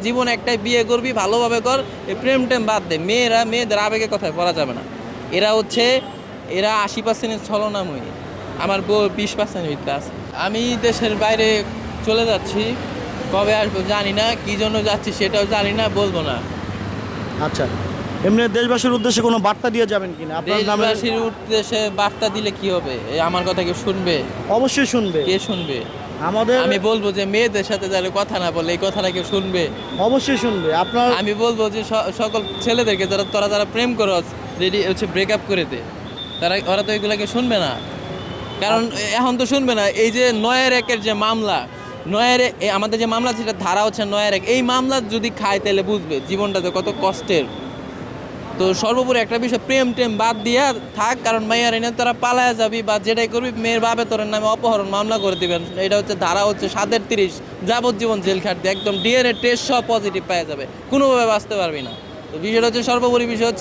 জীবন একটাই, বিয়ে করবি ভালোভাবে কর, এই প্রেম টেম বাদ দে। মেয়েদের আবেগের কথায় পড়া যাবে না। এরা 80% ছলনাময়ী, আমার বউ 20% ভিতরে আছে। আমি দেশের বাইরে চলে যাচ্ছি, কবে আসবো জানি না, কি জন্য যাচ্ছি সেটাও জানি না, বলবো না। আচ্ছা, এমনি দেশবাসীর উদ্দেশ্যে কোনো বার্তা দিয়ে যাবেন কিনা আপনার নামে? দেশবাসীর উদ্দেশ্যে বার্তা দিলে কি হবে? আমার কথা কেউ শুনবে? অবশ্যই শুনবে। কে শুনবে? আমাদের আমি বলবো যে মেয়েদের সাথে যারা কথা না বলে, এই কথাটা কেউ শুনবে? অবশ্যই শুনবে আপনার। আমি বলবো যে সকল ছেলেদেরকে যারা প্রেম করো, রেডি হচ্ছে ব্রেকআপ করে দে। ওরা তো এগুলাকে শুনবে না, কারণ এখন তো শুনবে না। এই যে ৯-১-এর যে মামলা, আমাদের যে মামলা, যেটা ধারা হচ্ছে ৯-১, এই মামলা যদি খায় তাহলে বুঝবে জীবনটাতে কত কষ্টের। তো সর্বোপরি একটা বিষয়, প্রেম টেম বাদ দিয়া থাক, কারণ মাইয়ার এনে তোরা পালায়া যাবি বা যেটাই করবি, মেয়ের বাপে তোর নামে অপহরণ মামলা করে দিবেন। এটা হচ্ছে ধারা হচ্ছে ৭-৩০, যাবজ্জীবন জেল খাটতে, একদম ডিএনএ টেস্ট সব পজিটিভ পাওয়া যাবে, কোনোভাবে বাঁচতে পারবি না। তো বিষয়টা হচ্ছে, সর্বোপরি বিষয় হচ্ছে